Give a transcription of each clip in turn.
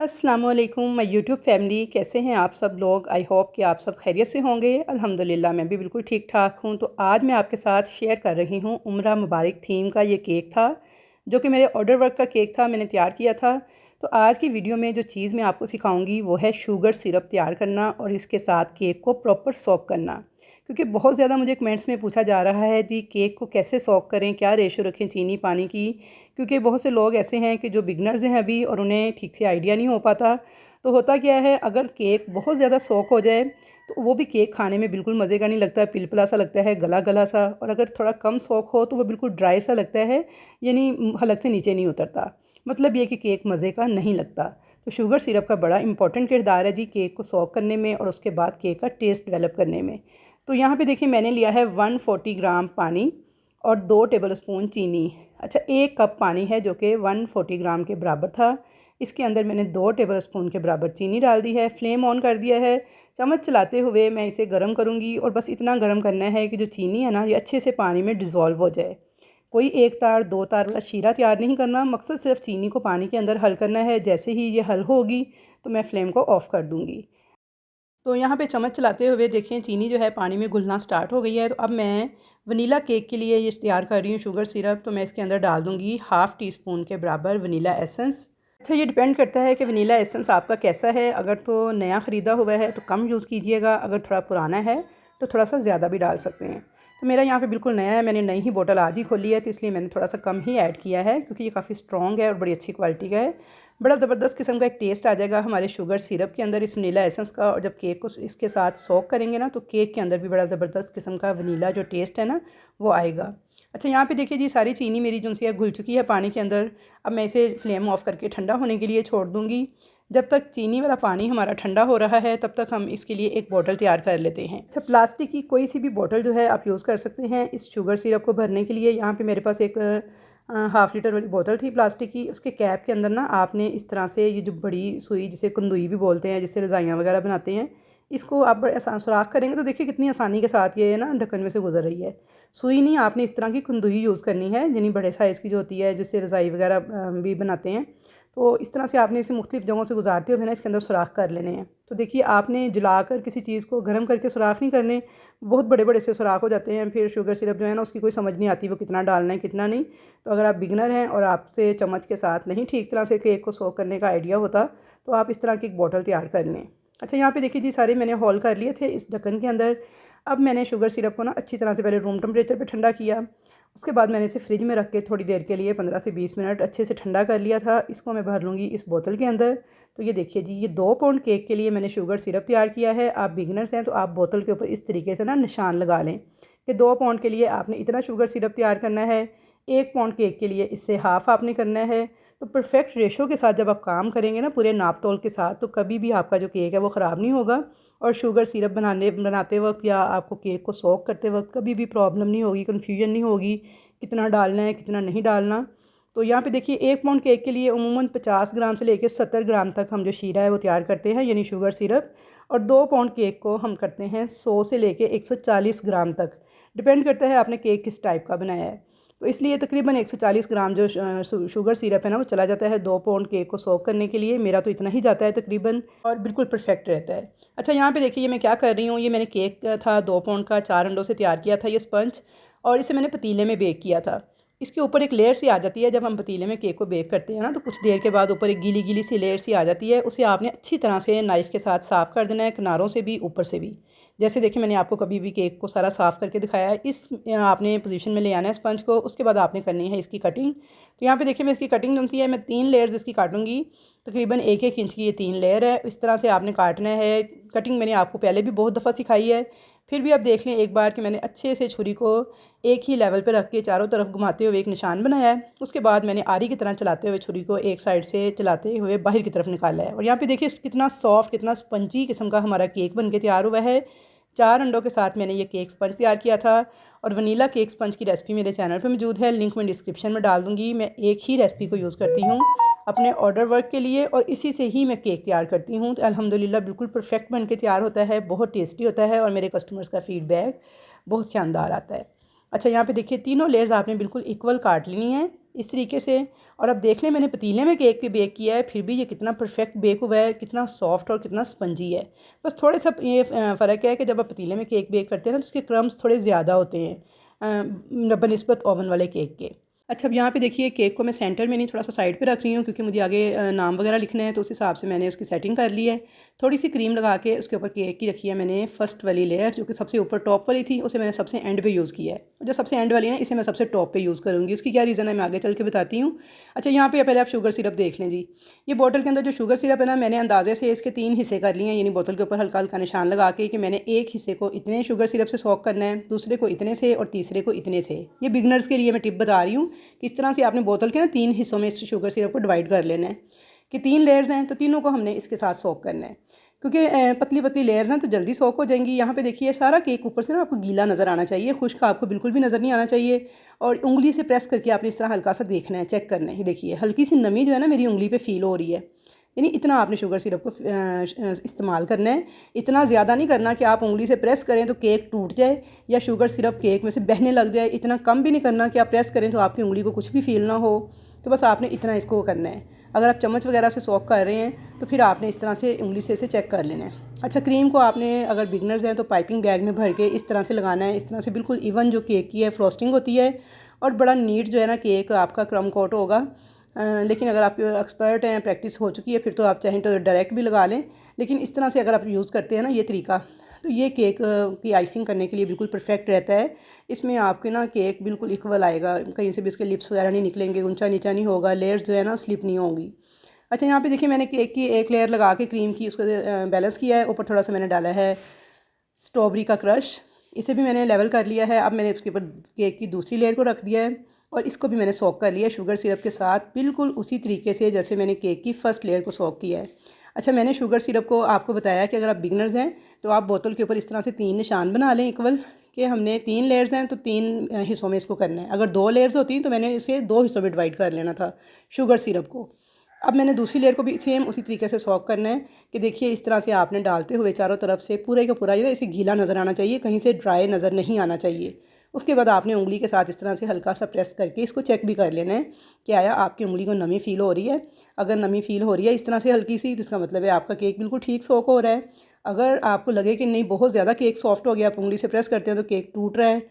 अस्सलाम वालेकुम my YouTube family, कैसे हैं आप सब लोग। आई होप कि आप सब खैरियत से होंगे। अल्हम्दुलिल्लाह मैं भी बिल्कुल ठीक ठाक हूँ। तो आज मैं आपके साथ शेयर कर रही हूँ उम्रा मुबारक थीम का ये केक था, जो कि मेरे ऑर्डर वर्क का केक था, मैंने तैयार किया था। तो आज की वीडियो में जो चीज़ मैं आपको सिखाऊंगी वो है शुगर सिरप तैयार करना और इसके साथ केक को प्रॉपर सोक करना। क्योंकि बहुत ज़्यादा मुझे कमेंट्स में पूछा जा रहा है जी केक को कैसे सोक करें, क्या रेशो रखें चीनी पानी की। क्योंकि बहुत से लोग ऐसे हैं कि जो बिगनर्स हैं अभी और उन्हें ठीक से आइडिया नहीं हो पाता। तो होता क्या है, अगर केक बहुत ज़्यादा सोक हो जाए तो वो भी केक खाने में बिल्कुल मज़े का नहीं लगता, पिलपिला सा लगता है, गला गला सा। और अगर थोड़ा कम सोक हो तो वो बिल्कुल ड्राई सा लगता है, यानी हलक से नीचे नहीं उतरता। मतलब ये कि केक मज़े का नहीं लगता। तो शुगर सिरप का बड़ा इंपॉर्टेंट किरदार है जी केक को सोक करने में और उसके बाद केक का टेस्ट डेवलप करने में। तो यहाँ पे देखिए मैंने लिया है 140 ग्राम पानी और 2 टेबल स्पून चीनी। अच्छा, 1 कप पानी है जो कि 140 ग्राम के बराबर था। इसके अंदर मैंने 2 टेबल स्पून के बराबर चीनी डाल दी है। फ्लेम ऑन कर दिया है। चम्मच चलाते हुए मैं इसे गर्म करूँगी और बस इतना गर्म करना है कि जो चीनी है ना ये अच्छे से पानी में डिज़ोल्व हो जाए। कोई 1 तार 2 तार वाला शीरा तैयार नहीं करना, मकसद सिर्फ चीनी को पानी के अंदर हल करना है। जैसे ही ये हल होगी तो मैं फ्लेम को ऑफ़ कर दूँगी। तो यहाँ पे चम्मच चलाते हुए देखें चीनी जो है पानी में घुलना स्टार्ट हो गई है। तो अब मैं वनीला केक के लिए ये तैयार कर रही हूँ शुगर सिरप। तो मैं इसके अंदर डाल दूँगी हाफ़ टी स्पून के बराबर वनीला एसेंस। अच्छा, ये डिपेंड करता है कि वनीला एसेंस आपका कैसा है। अगर तो नया ख़रीदा हुआ है तो कम यूज़ कीजिएगा, अगर थोड़ा पुराना है तो थोड़ा सा ज़्यादा भी डाल सकते हैं। तो मेरा यहाँ पे बिल्कुल नया है, मैंने नई ही बोतल आज ही खोली है, तो इसलिए मैंने थोड़ा सा कम ही ऐड किया है क्योंकि ये काफ़ी स्ट्रॉन्ग है और बड़ी अच्छी क्वालिटी का है। बड़ा ज़बरदस्त किस्म का एक टेस्ट आ जाएगा हमारे शुगर सिरप के अंदर इस वनीला एसेंस का। और जब केक को इसके साथ सोक करेंगे ना तो केक के अंदर भी बड़ा ज़बरदस्त किस्म का वनीला जो टेस्ट है ना वो आएगा। अच्छा, यहाँ पे देखिए जी सारी चीनी मेरी जो है घुल चुकी है पानी के अंदर। अब मैं इसे फ्लेम ऑफ करके ठंडा होने के लिए छोड़ दूँगी। जब तक चीनी वाला पानी हमारा ठंडा हो रहा है तब तक हम इसके लिए एक बोतल तैयार कर लेते हैं। अच्छा, प्लास्टिक की कोई सी भी बोतल जो है आप यूज़ कर सकते हैं इस शुगर सिरप को भरने के लिए। यहाँ पे मेरे पास एक हाफ़ लीटर वाली बोतल थी प्लास्टिक की। उसके कैप के अंदर ना आपने इस तरह से ये जो बड़ी सुई जिसे कंदुई भी बोलते हैं, जिससे रज़ाइयाँ वगैरह बनाते हैं, इसको आप बड़े आसान सुराख करेंगे तो देखिए कितनी आसानी के साथ ये ना ढक्कन में से गुजर रही है। सुई नहीं, आपने इस तरह की कंदुई यूज़ करनी है, यानी बड़े साइज़ की जो होती है जिससे रज़ाई वगैरह भी बनाते हैं। तो इस तरह से आपने इसे मुख्तलिफ़ जगहों से गुजारते हुए ना इसके अंदर सुराख कर लेने हैं। तो देखिए आपने जलाकर किसी चीज़ को गर्म करके सुराख नहीं करने, बहुत बड़े बड़े से सुराख हो जाते हैं, फिर शुगर सिरप जो है ना उसकी कोई समझ नहीं आती वो कितना डालना है कितना नहीं। तो अगर आप बिगनर हैं और आपसे चम्मच के साथ नहीं ठीक तरह से केक को सोक करने का आइडिया होता तो आप इस तरह की एक बॉटल तैयार कर लें। अच्छा, यहाँ पे देखिए जी सारे मैंने होल कर लिए थे इस ढक्कन के अंदर। अब मैंने शुगर सिरप को ना अच्छी तरह से पहले रूम टेम्परेचर पे ठंडा किया। उसके बाद मैंने इसे फ्रिज में रख के थोड़ी देर के लिए 15 से 20 मिनट अच्छे से ठंडा कर लिया था। इसको मैं भर लूँगी इस बोतल के अंदर। तो ये देखिए जी, ये 2 पाउंड केक के लिए मैंने शुगर सिरप तैयार किया है। आप बिगिनर्स हैं तो आप बोतल के ऊपर इस तरीके से ना निशान लगा लें कि 2 पाउंड के लिए आपने इतना शुगर सिरप तैयार करना है, 1 पाउंड केक के लिए इससे हाफ़ आपने करना है। तो परफेक्ट रेशो के साथ जब आप काम करेंगे ना पूरे नाप तोल के साथ, तो कभी भी आपका जो केक है वो ख़राब नहीं होगा। और शुगर सिरप बनाते वक्त या आपको केक को सोक करते वक्त कभी भी प्रॉब्लम नहीं होगी, कन्फ्यूजन नहीं होगी कितना डालना है कितना नहीं डालना। तो यहाँ पे देखिए 1 पाउंड केक के लिए उमूमन 50 ग्राम से लेकर 70 ग्राम तक हम जो शीरा है वो तैयार करते हैं, यानी शुगर सिरप। और 2 पाउंड केक को हम करते हैं 100 से लेके 140 ग्राम तक, डिपेंड करता है आपने केक किस टाइप का बनाया है। तो इसलिए तकरीबन 140 ग्राम जो शुगर सिरप है ना वो चला जाता है 2 पाउंड केक को सोक करने के लिए। मेरा तो इतना ही जाता है तकरीबन और बिल्कुल परफेक्ट रहता है। अच्छा, यहाँ पे देखिए ये मैं क्या कर रही हूँ, ये मैंने केक था 2 पाउंड का 4 अंडों से तैयार किया था ये स्पंज, और इसे मैंने पतीले में बेक किया था। इसके ऊपर एक लेयर सी आ जाती है जब हम पतीले में केक को बेक करते हैं ना, तो कुछ देर के बाद ऊपर एक गीली गीली सी लेयर सी आ जाती है। उसे आपने अच्छी तरह से नाइफ़ के साथ साफ़ कर देना है, किनारों से भी ऊपर से भी। जैसे देखिए मैंने आपको कभी भी केक को सारा साफ़ करके दिखाया है। इस आपने पोजीशन में ले आना है स्पंज को। उसके बाद आपने करनी है इसकी कटिंग। तो यहाँ पे देखिए मैं इसकी कटिंग जो सी है मैं 3 लेयर्स इसकी काटूंगी। तकरीबन 1-1 इंच की ये 3 लेयर है। इस तरह से आपने काटना है। कटिंग मैंने आपको पहले भी बहुत दफ़ा सिखाई है, फिर भी आप देख लें एक बार कि मैंने अच्छे से छुरी को एक ही लेवल पे रख के चारों तरफ घुमाते हुए एक निशान बनाया है। उसके बाद मैंने आरी की तरह चलाते हुए छुरी को एक साइड से चलाते हुए बाहर की तरफ निकाला है। और यहाँ पे देखिए कितना सॉफ्ट कितना स्पंजी किस्म का हमारा केक बन के तैयार हुआ है। 4 अंडों के साथ मैंने ये केक स्पंज तैयार किया था। और वनीला केक स्पंज की रेसिपी मेरे चैनल पे मौजूद है, लिंक मैं डिस्क्रिप्शन में डाल दूँगी। मैं एक ही रेसिपी को यूज़ करती हूँ अपने ऑर्डर वर्क के लिए और इसी से ही मैं केक तैयार करती हूँ। तो अल्हम्दुलिल्लाह बिल्कुल परफेक्ट बन के तैयार होता है, बहुत टेस्टी होता है और मेरे कस्टमर्स का फ़ीडबैक बहुत शानदार आता है। अच्छा, यहाँ पे देखिए तीनों लेयर्स आपने बिल्कुल इक्वल काट लेनी है। इस तरीके से। और अब देख लें, मैंने पतीले में केक बेक किया है, फिर भी ये कितना परफेक्ट बेक हुआ है, कितना सॉफ्ट और कितना स्पंजी है। बस थोड़ा सा ये फ़र्क है कि जब आप पतीले में केक बेक करते हैं ना तो उसके क्रम्स थोड़े ज़्यादा होते हैं बनस्बत ओवन वाले केक के। अच्छा, अब यहाँ पे देखिए केक को मैं सेंटर में नहीं, थोड़ा सा साइड पे रख रही हूँ, क्योंकि मुझे आगे नाम वगैरह लिखना है, तो उस हिसाब से मैंने उसकी सेटिंग कर ली है। थोड़ी सी क्रीम लगा के उसके ऊपर केक की रखी है मैंने फर्स्ट वाली लेयर, जो कि सबसे ऊपर टॉप वाली थी, उसे मैंने सबसे एंड पे यूज़ किया है। जो सबसे एंड वाली है ना, इसे मैं सबसे टॉप पे यूज़ करूँगी। उसकी क्या रीज़न है मैं आगे चल के बताती हूँ। अच्छा, यहाँ पे पहले आप शुगर सिरप देख लें जी। ये बोतल के अंदर जो शुगर सिरप है ना, मैंने अंदाजे से इसके 3 हिस्से कर लिए हैं, यानी बोतल के ऊपर हल्का हल्का निशान लगा के कि मैंने एक हिस्से को इतने शुगर सिरप से सोक करना है, दूसरे को इतने से और तीसरे को इतने से। ये बिगनर्स के लिए मैं टिप बता रही हूँ कि इस तरह से आपने बोतल के ना 3 हिस्सों में इस शुगर सिरप को डिवाइड कर लेना है कि 3 लेयर्स हैं तो तीनों को हमने इसके साथ सोक करना है, क्योंकि पतली पतली लेयर्स हैं तो जल्दी सोक हो जाएंगी। यहाँ पे देखिए सारा केक ऊपर से ना आपको गीला नज़र आना चाहिए, खुश्क आपको बिल्कुल भी नज़र नहीं आना चाहिए। और उंगली से प्रेस करके आपने इस तरह हल्का सा देखना है, चेक करना है। ये देखिए हल्की सी नमी जो है ना मेरी उंगली पे फील हो रही है, यानी इतना आपने शुगर सिरप को इस्तेमाल करना है। इतना ज़्यादा नहीं करना कि आप उंगली से प्रेस करें तो केक टूट जाए या शुगर सिरप केक में से बहने लग जाए। इतना कम भी नहीं करना कि आप प्रेस करें तो आपकी उंगली को कुछ भी फील ना हो। तो बस आपने इतना इसको करना है। अगर आप चम्मच वगैरह से सोक कर रहे हैं तो फिर आपने इस तरह से उंगली से इसे चेक कर लेना है। अच्छा, क्रीम को आपने अगर बिगनर्स हैं तो पाइपिंग बैग में भर के इस तरह से लगाना है। इस तरह से बिल्कुल इवन जो केक की है फ्रॉस्टिंग होती है और बड़ा नीट जो है ना केक आपका क्रम कोट होगा। लेकिन अगर आप एक्सपर्ट हैं, प्रैक्टिस हो चुकी है, फिर तो आप चाहें तो डायरेक्ट भी लगा लें। लेकिन इस तरह से अगर आप यूज़ करते हैं ना ये तरीका, तो ये केक की आइसिंग करने के लिए बिल्कुल परफेक्ट रहता है। इसमें आपके ना केक बिल्कुल इक्वल आएगा, कहीं से भी इसके लिप्स वगैरह नहीं निकलेंगे, ऊंचा नीचा नहीं होगा, लेयर्स जो है ना स्लिप नहीं होंगी। अच्छा, यहाँ पे देखिए मैंने केक की एक लेयर लगा के क्रीम की उसको बैलेंस किया है। ऊपर थोड़ा सा मैंने डाला है स्ट्रॉबेरी का क्रश, इसे भी मैंने लेवल कर लिया है। अब मैंने उसके ऊपर केक की दूसरी लेयर को रख दिया है और इसको भी मैंने सोक कर लिया शुगर सिरप के साथ, बिल्कुल उसी तरीके से जैसे मैंने केक की फ़र्स्ट लेयर को सोक किया है। अच्छा, मैंने शुगर सिरप को आपको बताया कि अगर आप बिगनर्स हैं तो आप बोतल के ऊपर इस तरह से 3 निशान बना लें इक्वल, कि हमने 3 लेयर्स हैं तो 3 हिस्सों में इसको करना है। अगर 2 लेयर्स होती तो मैंने इसे 2 हिस्सों में डिवाइड कर लेना था शुगर सिरप को। अब मैंने दूसरी लेयर को भी सेम उसी तरीके से सोक करना है कि देखिए इस तरह से आपने डालते हुए चारों तरफ से पूरे का पूरा ये ना इसे गीला नज़र आना चाहिए, कहीं से ड्राई नज़र नहीं आना चाहिए। उसके बाद आपने उंगली के साथ इस तरह से हल्का सा प्रेस करके इसको चेक भी कर लेना है कि आया आपकी उंगली को नमी फ़ील हो रही है। अगर नमी फ़ील हो रही है इस तरह से हल्की सी, तो इसका मतलब है आपका केक बिल्कुल ठीक सोक हो रहा है। अगर आपको लगे कि नहीं बहुत ज़्यादा केक सॉफ्ट हो गया, आप उंगली से प्रेस करते हैं तो केक टूट रहा है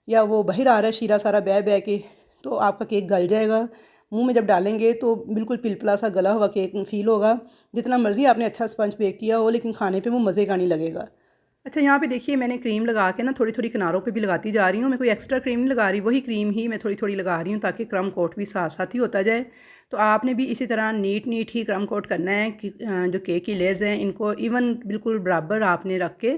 या वो बाहर आ रहा है शीरा सारा बह बह के, तो आपका केक गल जाएगा। मुंह में जब डालेंगे तो बिल्कुल पिलपिला सा गला हुआ केक फ़ील होगा। जितना मर्ज़ी आपने अच्छा स्पंज बेक किया हो, लेकिन खाने पे वो मज़े का नहीं लगेगा। अच्छा, यहाँ पे देखिए मैंने क्रीम लगा के ना थोड़ी थोड़ी किनारों पे भी लगाती जा रही हूँ। मैं कोई एक्स्ट्रा क्रीम नहीं लगा रही, वही क्रीम ही मैं थोड़ी थोड़ी लगा रही हूँ ताकि क्रम कोट भी साथ साथ ही होता जाए। तो आपने भी इसी तरह नीट नीट ही क्रम कोट करना है कि जो केक की लेयर्स हैं इनको इवन बिल्कुल बराबर आपने रख के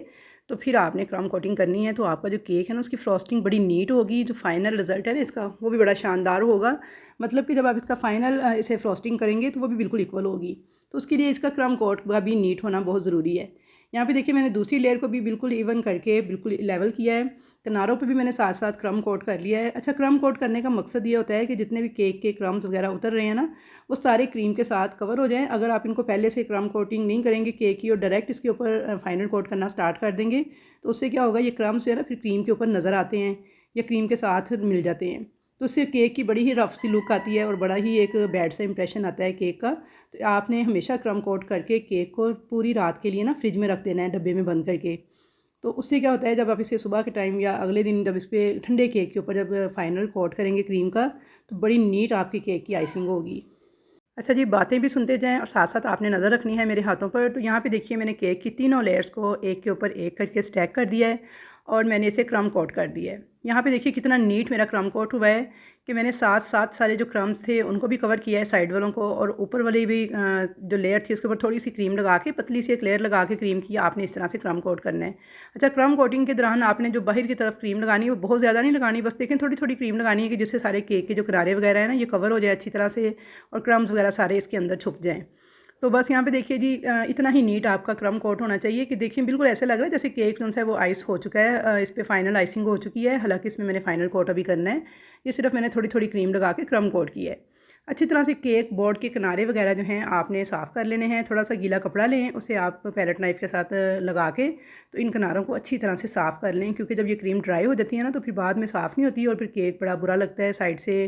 तो फिर आपने क्रम कोटिंग करनी है। तो आपका जो केक है ना उसकी फ्रॉस्टिंग बड़ी नीट होगी, जो फाइनल रिज़ल्ट है ना इसका वो भी बड़ा शानदार होगा। मतलब कि जब आप इसका फाइनल इसे फ्रॉस्टिंग करेंगे तो वो भी बिल्कुल इक्वल होगी। तो उसके लिए इसका क्रम कोट का भी नीट होना बहुत ज़रूरी है। यहाँ पे देखिए मैंने दूसरी लेयर को भी बिल्कुल इवन करके बिल्कुल लेवल किया है। किनारों पे भी मैंने साथ साथ क्रम कोट कर लिया है। अच्छा, क्रम कोट करने का मकसद ये होता है कि जितने भी केक के क्रम्स वगैरह उतर रहे हैं ना वो सारे क्रीम के साथ कवर हो जाएं। अगर आप इनको पहले से क्रम कोटिंग नहीं करेंगे केक की और डायरेक्ट इसके ऊपर फाइनल कोट करना स्टार्ट कर देंगे तो उससे क्या होगा, ये क्रम्स जो है ना फिर क्रीम के ऊपर नज़र आते हैं या क्रीम के साथ मिल जाते हैं, तो उससे केक की बड़ी ही रफ सी लुक आती है और बड़ा ही एक बैड सा इंप्रेशन आता है केक का। तो आपने हमेशा क्रम कोट करके केक को पूरी रात के लिए ना फ्रिज में रख देना है डब्बे में बंद करके। तो उससे क्या होता है जब आप इसे सुबह के टाइम या अगले दिन जब इस पर ठंडे केक के ऊपर जब फाइनल कोट करेंगे क्रीम का तो बड़ी नीट आपकी केक की आइसिंग होगी। अच्छा जी, बातें भी सुनते जाएं और साथ साथ आपने नज़र रखनी है मेरे हाथों पर। तो यहाँ पे देखिए मैंने केक की तीनों लेयर्स को एक के ऊपर एक करके स्टैक कर दिया है और मैंने इसे क्रम कोट कर दिया है। यहाँ पे देखिए कितना नीट मेरा क्रम कोट हुआ है कि मैंने साथ साथ सारे जो क्रम्स थे उनको भी कवर किया है, साइड वालों को, और ऊपर वाली भी जो लेयर थी उसके ऊपर थोड़ी सी क्रीम लगा के पतली सी एक लेयर लगा के क्रीम की आपने इस तरह से क्रम कोट करना है। अच्छा, क्रम कोटिंग के दौरान आपने जो बाहर की तरफ क्रीम लगानी है वो बहुत ज़्यादा नहीं लगानी, बस देखें थोड़ी थोड़ी क्रीम लगानी है कि जिससे सारे केक के जो किनारे वगैरह है ना ये कवर हो जाए अच्छी तरह से और क्रम्स वगैरह सारे इसके अंदर छुप जाएँ। तो बस यहाँ पे देखिए जी इतना ही नीट आपका क्रम कोट होना चाहिए कि देखिए बिल्कुल ऐसे लग रहा है जैसे केक जो है वो आइस हो चुका है, इस पर फाइनल आइसिंग हो चुकी है। हालांकि इसमें मैंने फाइनल कोट अभी करना है, ये सिर्फ मैंने थोड़ी थोड़ी क्रीम लगा के क्रम कोट किया है। अच्छी तरह से केक बोर्ड के किनारे वगैरह जो हैं आपने साफ़ कर लेने हैं। थोड़ा सा गीला कपड़ा लें, उसे आप पैलेट नाइफ़ के साथ लगा के तो इन किनारों को अच्छी तरह से साफ़ कर लें, क्योंकि जब ये क्रीम ड्राई हो जाती है ना तो फिर बाद में साफ़ नहीं होती और फिर केक बड़ा बुरा लगता है साइड से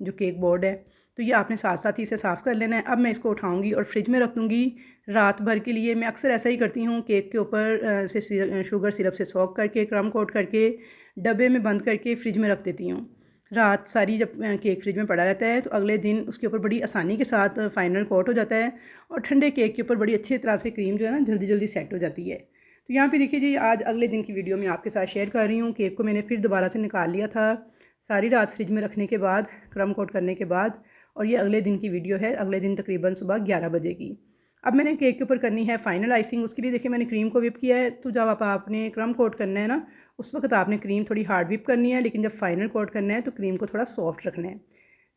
जो केक बोर्ड है। तो ये आपने साथ साथ ही इसे साफ़ कर लेना है। अब मैं इसको उठाऊँगी और फ्रिज में रख दूँगी रात भर के लिए। मैं अक्सर ऐसा ही करती हूँ, केक के ऊपर से शुगर सिरप से सोक करके क्रम कोट करके डब्बे में बंद करके फ्रिज में रख देती हूँ। रात सारी जब केक फ्रिज में पड़ा रहता है तो अगले दिन उसके ऊपर बड़ी आसानी के साथ फाइनल कोट हो जाता है और ठंडे केक के ऊपर बड़ी अच्छी तरह से क्रीम जो है ना जल्दी जल्दी सेट हो जाती है। तो यहाँ पे देखिए जी, आज अगले दिन की वीडियो मैं आपके साथ शेयर कर रही हूँ। केक को मैंने फिर दोबारा से निकाल लिया था सारी रात फ्रिज में रखने के बाद, क्रम कोट करने के बाद, और ये अगले दिन की वीडियो है, अगले दिन तकरीबन सुबह 11 बजे की। अब मैंने केक के ऊपर करनी है फाइनल आइसिंग। उसके लिए देखिए मैंने क्रीम को विप किया है। तो जब आपने क्रम कोट करना है ना उस वक्त आपने क्रीम थोड़ी हार्ड विप करनी है, लेकिन जब फाइनल कोट करना है तो क्रीम को थोड़ा सॉफ्ट रखना है।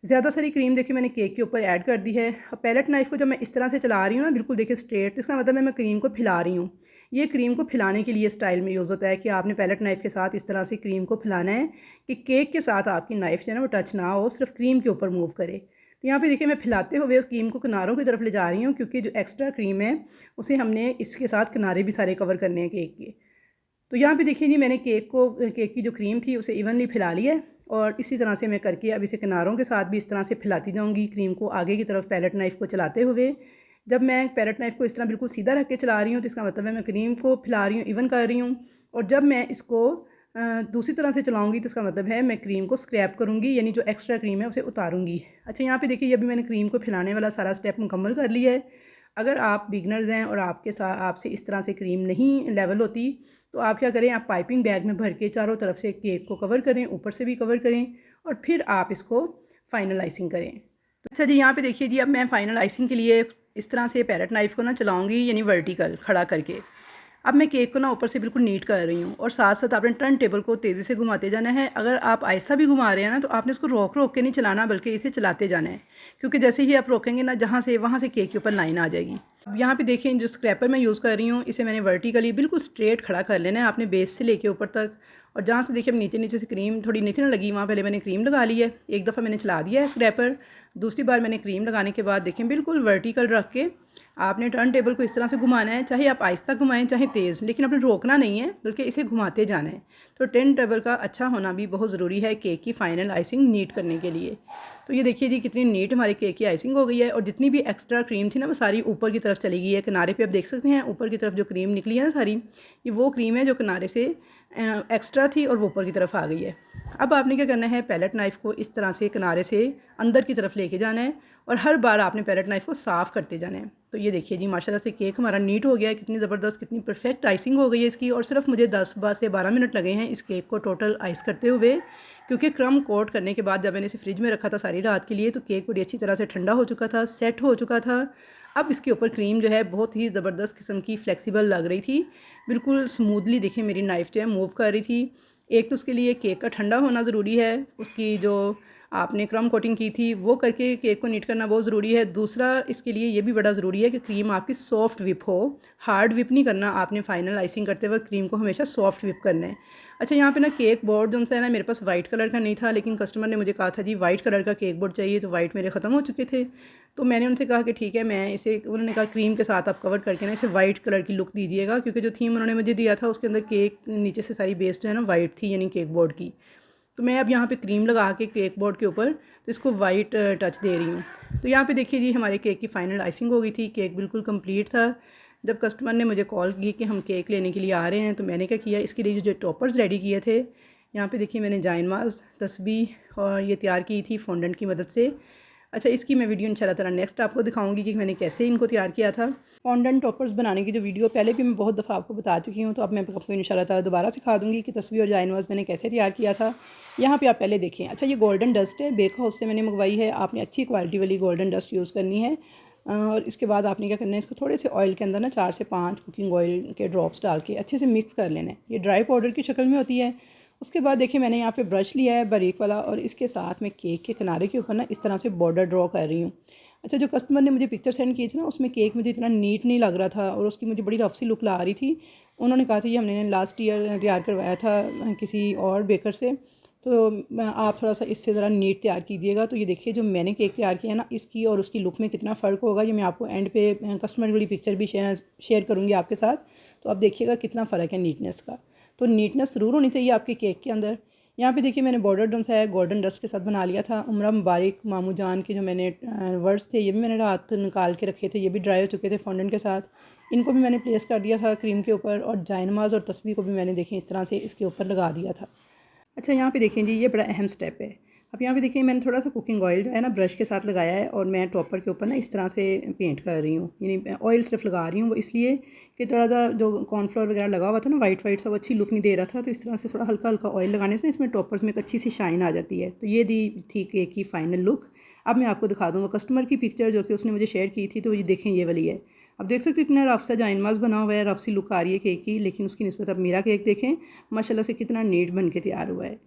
ज़्यादा सारी क्रीम देखिए मैंने केक के ऊपर ऐड कर दी है। अब पैलेट नाइफ़ को जब मैं इस तरह से चला रही हूँ ना, बिल्कुल देखिए स्ट्रेट, तो इसका मतलब है मैं क्रीम को फैला रही हूँ। ये क्रीम को फैलाने के लिए स्टाइल में यूज़ होता है कि आपने पैलेट नाइफ़ के साथ इस तरह से क्रीम को फैलाना है कि केक के साथ आपकी नाइफ़ जो है ना वो टच ना हो, सिर्फ क्रीम के ऊपर मूव करे। तो यहाँ पे देखिए मैं फैलाते हुए उस क्रीम को किनारों की तरफ ले जा रही हूँ, क्योंकि जो एक्स्ट्रा क्रीम है उसे हमने इसके साथ किनारे भी सारे कवर करने हैं केक के। तो यहाँ पे देखिए जी, मैंने केक की जो क्रीम थी उसे इवनली फैला लिया है और इसी तरह से मैं करके अब इसे किनारों के साथ भी इस तरह से फैलाती जाऊँगी क्रीम को आगे की तरफ पैलेट नाइफ़ को चलाते हुए। जब मैं पैलेट नाइफ़ को इस तरह बिल्कुल सीधा रख के चला रही हूँ तो इसका मतलब है मैं क्रीम को फैला रही हूँ, इवन कर रही हूँ। और जब मैं इसको दूसरी तरह से चलाऊँगी तो इसका मतलब है मैं क्रीम को स्क्रैप करूँगी, यानी जो एक्स्ट्रा क्रीम है उसे उतारूँगी। अच्छा, यहाँ पे देखिए अभी मैंने क्रीम को फैलाने वाला सारा स्टेप मुकम्मल कर लिया है। अगर आप बिगनर्स हैं और आपसे इस तरह से क्रीम नहीं लेवल होती तो आप क्या करें, आप पाइपिंग बैग में भर के चारों तरफ से केक को कवर करें, ऊपर से भी कवर करें और फिर आप इसको फाइनल आइसिंग करें। तो अच्छा जी, यहाँ पे देखिए जी, अब मैं फाइनल आइसिंग के लिए इस तरह से पैलेट नाइफ़ को ना चलाऊँगी, यानी वर्टिकल खड़ा करके। अब मैं केक को ना ऊपर से बिल्कुल नीट कर रही हूँ और साथ साथ आपने टर्न टेबल को तेज़ी से घुमाते जाना है। अगर आप आहिस्ता भी घुमा रहे हैं ना तो आपने इसको रोक रोक के नहीं चलाना, बल्कि इसे चलाते जाना है, क्योंकि जैसे ही आप रोकेंगे ना वहाँ से केक के ऊपर लाइन आ जाएगी। अब यहाँ पे देखिए जो स्क्रैपर मैं यूज़ कर रही हूँ इसे मैंने वर्टिकली बिल्कुल स्ट्रेट खड़ा कर लेना है आपने, बेस से लेके ऊपर तक। और जहाँ से देखिए अब नीचे नीचे से क्रीम थोड़ी नीचे ना लगी, वहाँ पहले मैंने क्रीम लगा ली है। एक दफ़ा मैंने चला दिया है स्क्रैपर, दूसरी बार मैंने क्रीम लगाने के बाद देखिए बिल्कुल वर्टिकल रख के आपने टर्न टेबल को इस तरह से घुमाना है, चाहे आप आहिस्ता घुमाएं चाहे तेज़, लेकिन आपने रोकना नहीं है बल्कि इसे घुमाते जाना है। तो टर्न टेबल का अच्छा होना भी बहुत ज़रूरी है केक की फ़ाइनल आइसिंग नीट करने के लिए। तो ये देखिए जी कितनी नीट हमारी केक की आइसिंग हो गई है और जितनी भी एक्स्ट्रा क्रीम थी ना वो सारी ऊपर की तरफ चली गई है। किनारे पे आप देख सकते हैं ऊपर की तरफ जो क्रीम निकली है ना सारी, ये वो क्रीम है जो किनारे से एक्स्ट्रा थी और वो ऊपर की तरफ आ गई है। अब आपने क्या करना है, पैलेट नाइफ़ को इस तरह से किनारे से अंदर की तरफ लेके जाना है और हर बार आपने पैलेट नाइफ़ को साफ़ करते जाना है। तो ये देखिए जी माशाल्लाह से केक हमारा नीट हो गया है, कितनी ज़बरदस्त, कितनी परफेक्ट आइसिंग हो गई है इसकी। और सिर्फ मुझे 10 से 12 मिनट लगे हैं इस केक को टोटल आइस करते हुए, क्योंकि क्रम कोट करने के बाद जब मैंने इसे फ्रिज में रखा था सारी रात के लिए तो केक बड़ी अच्छी तरह से ठंडा हो चुका था, सेट हो चुका था। अब इसके ऊपर क्रीम जो है बहुत ही ज़बरदस्त किस्म की फ्लेक्सिबल लग रही थी, बिल्कुल स्मूथली देखिए मेरी नाइफ़ जो है मूव कर रही थी। एक तो उसके लिए केक का ठंडा होना ज़रूरी है, उसकी जो आपने क्रम कोटिंग की थी वो करके केक को नीट करना बहुत ज़रूरी है। दूसरा इसके लिए ये भी बड़ा ज़रूरी है कि क्रीम आपकी सॉफ्ट विप हो, हार्ड विप नहीं करना आपने। फाइनल आइसिंग करते वक्त क्रीम को हमेशा सॉफ्ट विप करना है। अच्छा, यहाँ पे ना केक बोर्ड जो है ना मेरे पास वाइट कलर का नहीं था, लेकिन कस्टमर ने मुझे कहा था जी वाइट कलर का केक बोर्ड चाहिए, तो वाइट मेरे ख़त्म हो चुके थे। तो मैंने उनसे कहा कि ठीक है, मैं इसे, उन्होंने कहा क्रीम के साथ आप कवर करके ना इसे वाइट कलर की लुक दीजिएगा, क्योंकि जो थीम उन्होंने मुझे दिया था उसके अंदर केक नीचे से सारी बेस जो है ना वाइट थी, यानी केक बोर्ड की। तो मैं अब यहाँ पे क्रीम लगा के केक बोर्ड के ऊपर तो इसको वाइट टच दे रही हूँ। तो यहाँ पे देखिए जी हमारे केक की फ़ाइनल आइसिंग हो गई थी, केक बिल्कुल कंप्लीट था। जब कस्टमर ने मुझे कॉल की कि हम केक लेने के लिए आ रहे हैं तो मैंने क्या किया, इसके लिए जो टॉपर्स रेडी किए थे, यहाँ पे देखिए मैंने जाइनमाज तस्बीह और ये तैयार की थी फॉन्डेंट की मदद से। अच्छा, इसकी मैं वीडियो इंशाल्लाह ताला नेक्स्ट आपको दिखाऊंगी कि मैंने कैसे इनको तैयार किया था। फॉन्डेंट टॉपर्स बनाने की जो वीडियो पहले भी मैं बहुत दफ़ा आपको बता चुकी हूँ, तो अब मैं आपको इंशाल्लाह ताला दोबारा सिखा दूँगी कि तस्बीह और जाइनमाज मैंने कैसे तैयार किया था। यहाँ पे आप पहले देखें। अच्छा, ये गोल्डन डस्ट है, बेक हाउस से मैंने मंगवाई है। आपने अच्छी क्वालिटी वाली गोल्डन डस्ट यूज़ करनी है। और इसके बाद आपने क्या करना है, इसको थोड़े से ऑयल के अंदर ना 4 से 5 कुकिंग ऑयल के ड्रॉप्स डाल के अच्छे से मिक्स कर लेना है। ये ड्राई पाउडर की शक्ल में होती है। उसके बाद देखिए मैंने यहाँ पे ब्रश लिया है बारीक वाला और इसके साथ मैं केक के किनारे के ऊपर ना इस तरह से बॉर्डर ड्रॉ कर रही हूँ। अच्छा, जो कस्टमर ने मुझे पिक्चर सेंड की थी ना उसमें केक मुझे इतना नीट नहीं लग रहा था और उसकी मुझे बड़ी रफ सी लुक ला रही थी। उन्होंने कहा था ये हमने लास्ट ईयर तैयार करवाया था किसी और बेकर से, तो आप थोड़ा सा इससे ज़रा नीट तैयार कीजिएगा। तो ये देखिए जो मैंने केक तैयार किया है ना, इसकी और उसकी लुक में कितना फ़र्क होगा, ये मैं आपको एंड पे कस्टमर वाली पिक्चर भी शेयर करूँगी आपके साथ। तो आप देखिएगा कितना फ़र्क है नीटनेस का। तो नीटनेस ज़रूर होनी चाहिए आपके केक के अंदर। यहाँ पे देखिए मैंने बॉर्डर जो है गोल्डन डस्ट के साथ बना लिया था। उम्रा मुबारक मामू जान के जो मैंने वर्ड्स थे, ये भी मैंने रात निकाल के रखे थे, ये भी ड्राई हो चुके थे फॉन्डेंट के साथ। इनको भी मैंने प्लेस कर दिया था क्रीम के ऊपर, और जायनमाज और तस्वीर को भी मैंने देखें इस तरह से इसके ऊपर लगा दिया था। अच्छा, यहाँ पे देखें जी, ये बड़ा अहम स्टेप है। अब यहाँ पे देखिए मैंने थोड़ा सा कुकिंग ऑयल जो है ना ब्रश के साथ लगाया है, और मैं टॉपर के ऊपर ना इस तरह से पेंट कर रही हूँ, यानी ऑयल सिर्फ लगा रही हूँ। वो इसलिए कि थोड़ा सा जो कॉर्नफ्लोर वगैरह लगा हुआ था ना, वाइट वाइट सा, वो अच्छी लुक नहीं दे रहा था। तो इस तरह से थोड़ा हल्का हल्का ऑयल लगाने से इसमें टॉपर्स में एक अच्छी सी शाइन आ जाती है। तो ये दी थी केक की फ़ाइनल लुक। अब मैं आपको दिखा दूँगा कस्टमर की पिक्चर जो कि उसने मुझे शेयर की थी। तो ये देखें, ये वाली है। अब देख सकते हैं कितना रफ सा जाइनमाज बना हुआ है, रफ सी लुक आ रही है केक की, लेकिन उसकी निस्बत अब मेरा केक देखें माशाल्लाह से कितना नीट बन के तैयार हुआ है।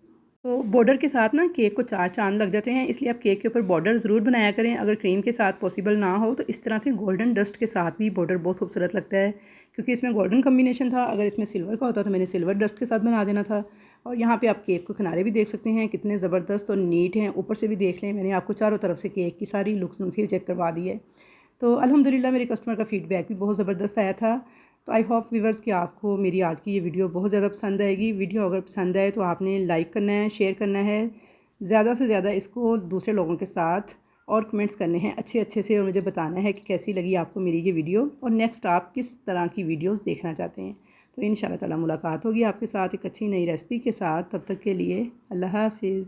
तो बॉर्डर के साथ ना केक को चार चांद लग जाते हैं, इसलिए आप केक के ऊपर बॉर्डर ज़रूर बनाया करें। अगर क्रीम के साथ पॉसिबल ना हो तो इस तरह से गोल्डन डस्ट के साथ भी बॉर्डर बहुत खूबसूरत लगता है, क्योंकि इसमें गोल्डन कम्बिनेशन था। अगर इसमें सिल्वर का होता तो मैंने सिल्वर डस्ट के साथ बना देना था। और यहाँ पे आप केक को किनारे भी देख सकते हैं कितने ज़बरदस्त और नीट हैं। ऊपर से भी देख लें, मैंने आपको चारों तरफ से केक की सारी लुक्स उनसे चेक करवा दी है। तो अल्हम्दुलिल्लाह मेरे कस्टमर का फ़ीडबैक भी बहुत ज़बरदस्त आया था। तो आई होप व्यूवर्स कि आपको मेरी आज की ये वीडियो बहुत ज़्यादा पसंद आएगी। वीडियो अगर पसंद आए तो आपने लाइक करना है, शेयर करना है, ज़्यादा से ज़्यादा इसको दूसरे लोगों के साथ और कमेंट्स करने हैं अच्छे अच्छे से, और मुझे बताना है कि कैसी लगी आपको मेरी ये वीडियो, और नेक्स्ट आप किस तरह की वीडियोस देखना चाहते हैं। तो इंशाल्लाह ताला मुलाकात होगी आपके साथ एक अच्छी नई रेसिपी के साथ। तब तक के लिए अल्लाह हाफिज़।